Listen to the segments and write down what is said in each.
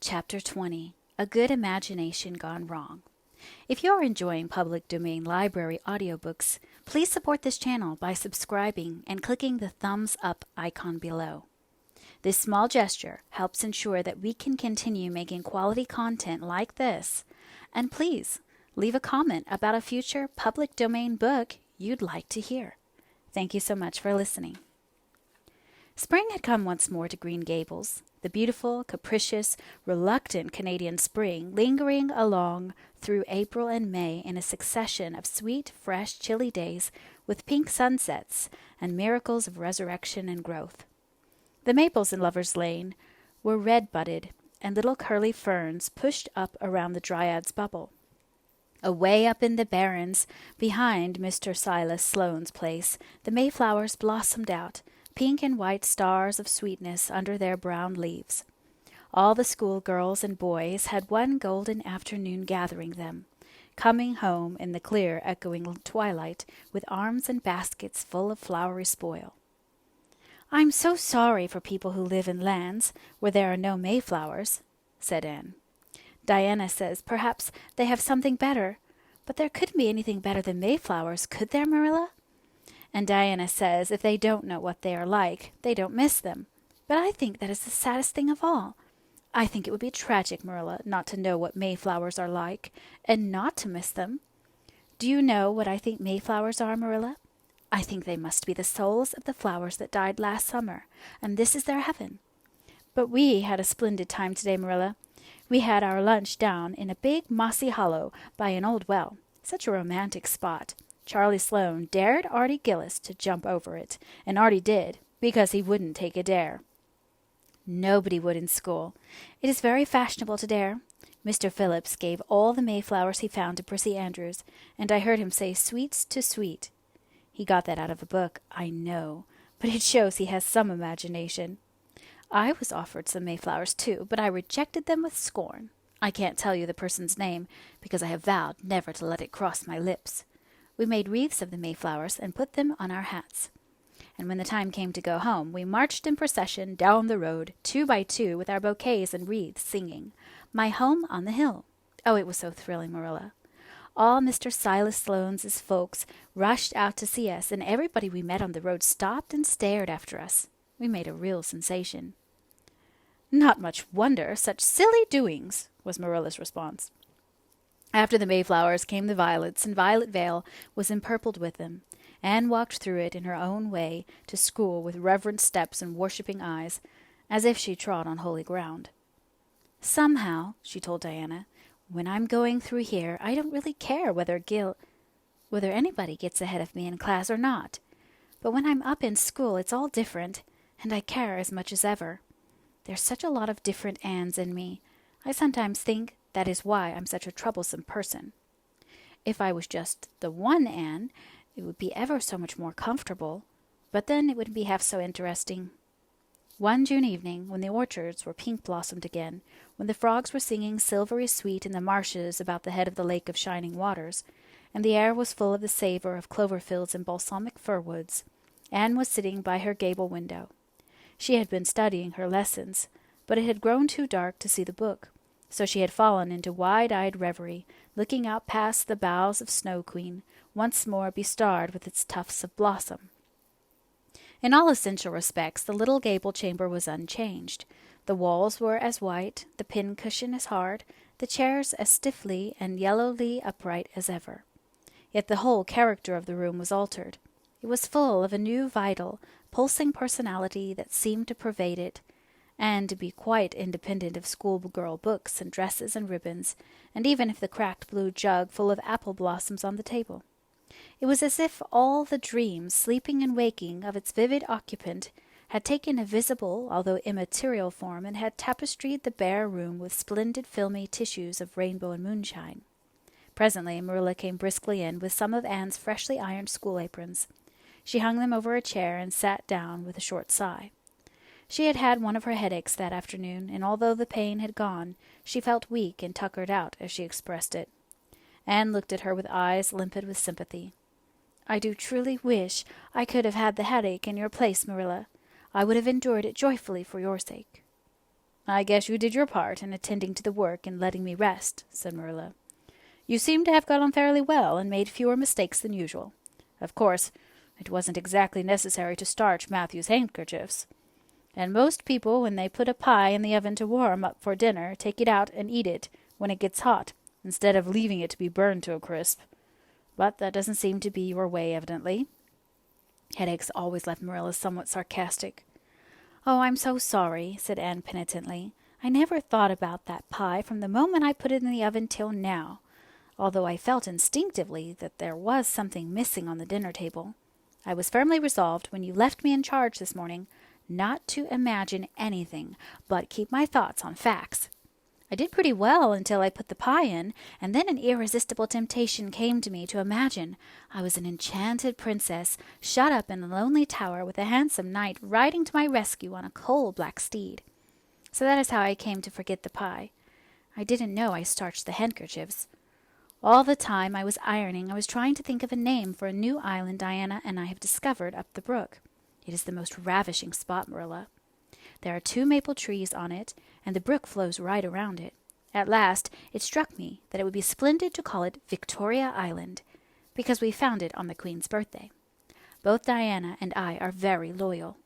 Chapter 20. A Good Imagination Gone Wrong. If you're enjoying public domain library audiobooks, please support this channel by subscribing and clicking the thumbs up icon below. This small gesture helps ensure that we can continue making quality content like this. And please, leave a comment about a future public domain book you'd like to hear. Thank you so much for listening. Spring had come once more to Green Gables, the beautiful, capricious, reluctant Canadian spring lingering along through April and May in a succession of sweet, fresh, chilly days with pink sunsets and miracles of resurrection and growth. The maples in Lover's Lane were red-budded, and little curly ferns pushed up around the dryad's bubble. Away up in the barrens, behind Mr. Silas Sloane's place, the mayflowers blossomed out, pink and white stars of sweetness under their brown leaves. All the schoolgirls and boys had one golden afternoon gathering them, coming home in the clear, echoing twilight with arms and baskets full of flowery spoil. "I'm so sorry for people who live in lands where there are no mayflowers," said Anne. "Diana says perhaps they have something better, but there couldn't be anything better than mayflowers, could there, Marilla? And Diana says if they don't know what they are like, they don't miss them. But I think that is the saddest thing of all. I think it would be tragic, Marilla, not to know what mayflowers are like, and not to miss them. Do you know what I think mayflowers are, Marilla? I think they must be the souls of the flowers that died last summer, and this is their heaven. But we had a splendid time today, Marilla. We had our lunch down in a big mossy hollow by an old well. Such a romantic spot. Charlie Sloane dared Artie Gillis to jump over it, and Artie did, because he wouldn't take a dare. Nobody would in school. It is very fashionable to dare. Mr. Phillips gave all the mayflowers he found to Prissy Andrews, and I heard him say sweets to sweet. He got that out of a book, I know, but it shows he has some imagination. I was offered some mayflowers too, but I rejected them with scorn. I can't tell you the person's name, because I have vowed never to let it cross my lips. We made wreaths of the mayflowers and put them on our hats. And when the time came to go home, we marched in procession down the road, 2 by 2, with our bouquets and wreaths, singing, "My Home on the Hill." Oh, it was so thrilling, Marilla. All Mr. Silas Sloane's folks rushed out to see us, and everybody we met on the road stopped and stared after us. We made a real sensation. "Not much wonder, such silly doings," was Marilla's response. After the mayflowers came the violets, and Violet Vale was empurpled with them. Anne walked through it in her own way to school with reverent steps and worshipping eyes, as if she trod on holy ground. "Somehow," she told Diana, "when I'm going through here, I don't really care whether anybody gets ahead of me in class or not. But when I'm up in school, it's all different, and I care as much as ever. There's such a lot of different Annes in me. I sometimes think that is why I'm such a troublesome person. If I was just the one Anne, it would be ever so much more comfortable, but then it wouldn't be half so interesting." One June evening, when the orchards were pink-blossomed again, when the frogs were singing silvery sweet in the marshes about the head of the Lake of Shining Waters, and the air was full of the savor of clover fields and balsamic fir woods, Anne was sitting by her gable window. She had been studying her lessons, but it had grown too dark to see the book, so she had fallen into wide-eyed reverie, looking out past the boughs of Snow Queen, once more bestarred with its tufts of blossom. In all essential respects, the little gable chamber was unchanged. The walls were as white, the pincushion as hard, the chairs as stiffly and yellowly upright as ever. Yet the whole character of the room was altered. It was full of a new vital, pulsing personality that seemed to pervade it, and to be quite independent of schoolgirl books and dresses and ribbons, and even of the cracked blue jug full of apple blossoms on the table. It was as if all the dreams, sleeping and waking, of its vivid occupant had taken a visible, although immaterial form, and had tapestried the bare room with splendid filmy tissues of rainbow and moonshine. Presently Marilla came briskly in with some of Anne's freshly ironed school aprons. She hung them over a chair and sat down with a short sigh. She had had one of her headaches that afternoon, and although the pain had gone, she felt weak and tuckered out, as she expressed it. Anne looked at her with eyes limpid with sympathy. "I do truly wish I could have had the headache in your place, Marilla. I would have endured it joyfully for your sake." I guess you did your part in attending to the work and letting me rest, said Marilla. You seem to have got on fairly well and made fewer mistakes than usual. Of course, it wasn't exactly necessary to starch Matthew's handkerchiefs. And most people, when they put a pie in the oven to warm up for dinner, take it out and eat it when it gets hot, instead of leaving it to be burned to a crisp. But that doesn't seem to be your way, evidently. Headaches always left Marilla somewhat sarcastic. Oh, I'm so sorry, said Anne penitently. I never thought about that pie from the moment I put it in the oven till now, although I felt instinctively that there was something missing on the dinner table. I was firmly resolved, when you left me in charge this morning, not to imagine anything, but keep my thoughts on facts. I did pretty well until I put the pie in, and then an irresistible temptation came to me to imagine I was an enchanted princess shut up in a lonely tower with a handsome knight riding to my rescue on a coal black steed. So that is how I came to forget the pie. I didn't know I starched the handkerchiefs. All the time I was ironing, I was trying to think of a name for a new island Diana and I have discovered up the brook. It is the most ravishing spot, Marilla. There are 2 maple trees on it, and the brook flows right around it. At last it struck me that it would be splendid to call it Victoria Island, because we found it on the Queen's birthday. Both Diana and I are very loyal.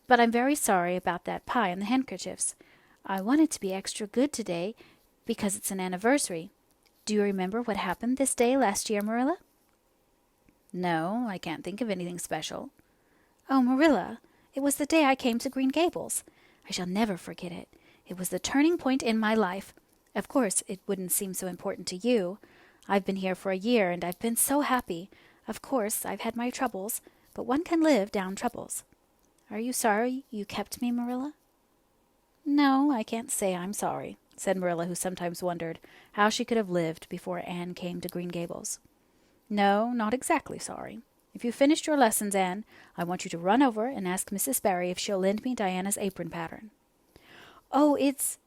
But I'm very sorry about that pie and the handkerchiefs. I wanted to be extra good today because it's an anniversary. Do you remember what happened this day last year, Marilla? No, I can't think of anything special. Oh, Marilla, it was the day I came to Green Gables. I shall never forget it. It was the turning point in my life. Of course, it wouldn't seem so important to you. I've been here for a year, and I've been so happy. Of course, I've had my troubles, but one can live down troubles. Are you sorry you kept me, Marilla? No, I can't say I'm sorry, said Marilla, who sometimes wondered how she could have lived before Anne came to Green Gables. No, not exactly sorry. If you've finished your lessons, Anne, I want you to run over and ask Mrs. Barry if she'll lend me Diana's apron pattern. Oh, it's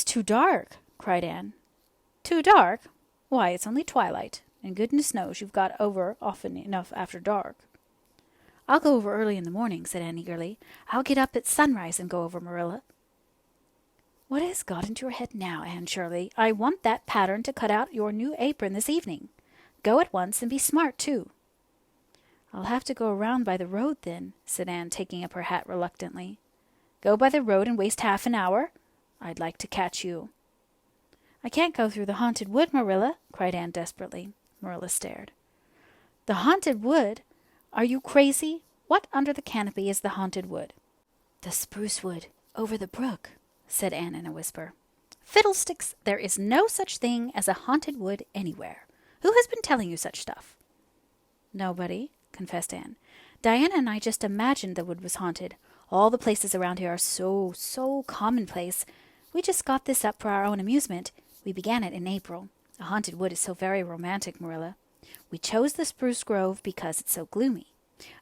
too dark, cried Anne. Too dark? Why, it's only twilight, and goodness knows you've got over often enough after dark. I'll go over early in the morning, said Anne eagerly. I'll get up at sunrise and go over, Marilla. What has got into your head now, Anne Shirley? I want that pattern to cut out your new apron this evening. Go at once and be smart, too. I'll have to go around by the road, then, said Anne, taking up her hat reluctantly. Go by the road and waste half an hour? I'd like to catch you. I can't go through the haunted wood, Marilla, cried Anne desperately. Marilla stared. The haunted wood? Are you crazy? What under the canopy is the haunted wood? The spruce wood over the brook, said Anne in a whisper. Fiddlesticks! There is no such thing as a haunted wood anywhere. Who has been telling you such stuff? Nobody, confessed Anne. Diana and I just imagined the wood was haunted. All the places around here are so commonplace. We just got this up for our own amusement. We began it in April. A haunted wood is so very romantic, Marilla. We chose the spruce grove because it's so gloomy.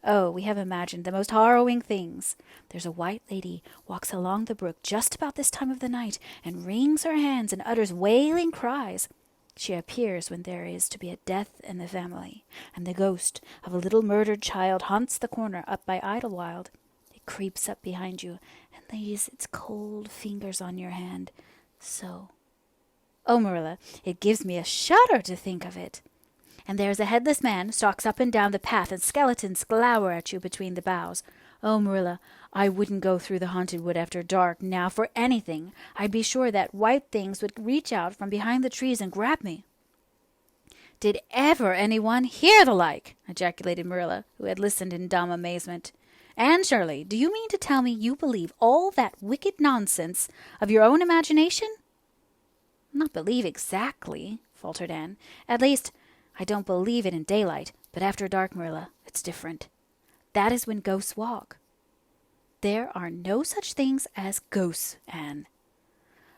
Oh, we have imagined the most harrowing things. There's a white lady walks along the brook just about this time of the night and wrings her hands and utters wailing cries. She appears when there is to be a death in the family, and the ghost of a little murdered child haunts the corner up by Idlewild. It creeps up behind you and lays its cold fingers on your hand. So. Oh, Marilla, it gives me a shudder to think of it. And there's a headless man stalks up and down the path, and skeletons glower at you between the boughs. Oh, Marilla, I wouldn't go through the haunted wood after dark now for anything. I'd be sure that white things would reach out from behind the trees and grab me. Did ever anyone hear the like? Ejaculated Marilla, who had listened in dumb amazement. Anne Shirley, do you mean to tell me you believe all that wicked nonsense of your own imagination? Not believe exactly, faltered Anne. At least, I don't believe it in daylight, but after dark, Marilla, it's different. That is when ghosts walk. There are no such things as ghosts, Anne.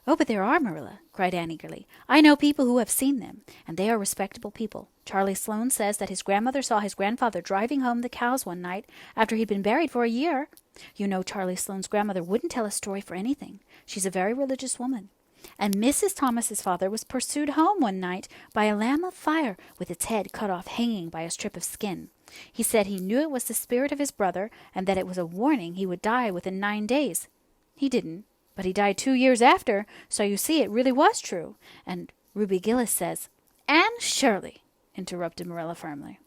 Oh, but there are, Marilla, cried Anne eagerly. I know people who have seen them, and they are respectable people. Charlie Sloane says that his grandmother saw his grandfather driving home the cows one night after he'd been buried for a year. You know Charlie Sloane's grandmother wouldn't tell a story for anything. She's a very religious woman. And Mrs. Thomas's father was pursued home one night by a lamb of fire with its head cut off hanging by a strip of skin. He said he knew it was the spirit of his brother and that it was a warning he would die within 9 days. He didn't, But he died 2 years after, so you see it really was true. And Ruby Gillis says—" "Anne Shirley," interrupted Marilla firmly,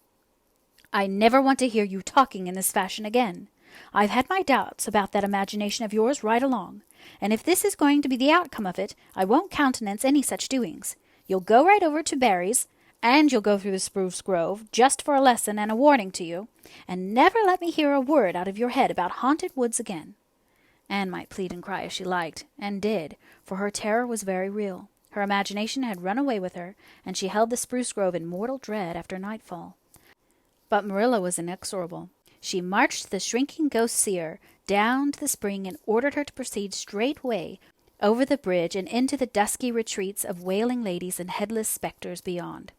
"I never want to hear you talking in this fashion again. I've had my doubts about that imagination of yours right along, and if this is going to be the outcome of it, I won't countenance any such doings. You'll go right over to Barry's, and you'll go through the spruce grove, just for a lesson and a warning to you, and never let me hear a word out of your head about haunted woods again." Anne might plead and cry if she liked, and did, for her terror was very real. Her imagination had run away with her, and she held the spruce grove in mortal dread after nightfall. But Marilla was inexorable. She marched the shrinking ghost seer down to the spring and ordered her to proceed straightway over the bridge and into the dusky retreats of wailing ladies and headless specters beyond.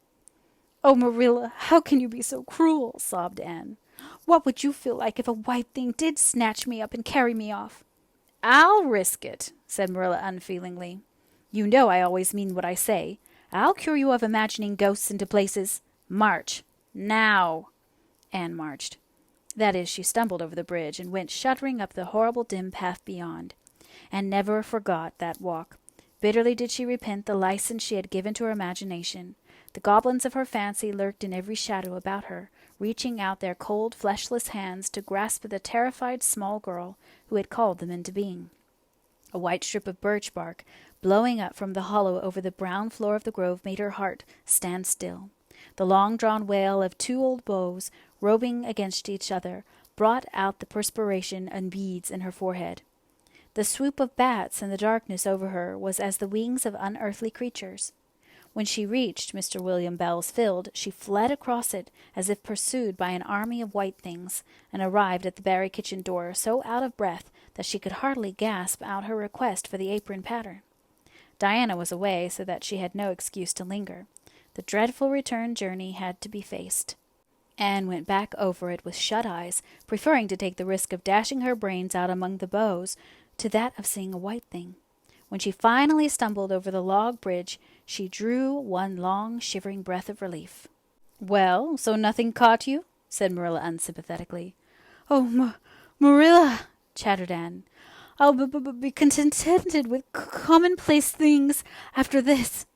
"Oh, Marilla, how can you be so cruel?" sobbed Anne. "What would you feel like if a white thing did snatch me up and carry me off?" "I'll risk it," said Marilla unfeelingly. "You know I always mean what I say. I'll cure you of imagining ghosts into places. March. Now." Anne marched. That is, she stumbled over the bridge and went shuddering up the horrible dim path beyond, and never forgot that walk. Bitterly did she repent the license she had given to her imagination. The goblins of her fancy lurked in every shadow about her, reaching out their cold, fleshless hands to grasp at the terrified small girl who had called them into being. A white strip of birch bark, blowing up from the hollow over the brown floor of the grove, made her heart stand still. The long-drawn wail of two old beaux, rubbing against each other, brought out the perspiration and beads in her forehead. The swoop of bats in the darkness over her was as the wings of unearthly creatures. When she reached Mr. William Bell's field, she fled across it as if pursued by an army of white things, and arrived at the Barry kitchen door so out of breath that she could hardly gasp out her request for the apron pattern. Diana was away, so that she had no excuse to linger. The dreadful return journey had to be faced. Anne went back over it with shut eyes, preferring to take the risk of dashing her brains out among the boughs to that of seeing a white thing. When she finally stumbled over the log bridge, she drew one long, shivering breath of relief. "Well, so nothing caught you?" said Marilla unsympathetically. "Oh, Marilla," chattered Anne, "I'll be contented with commonplace things after this.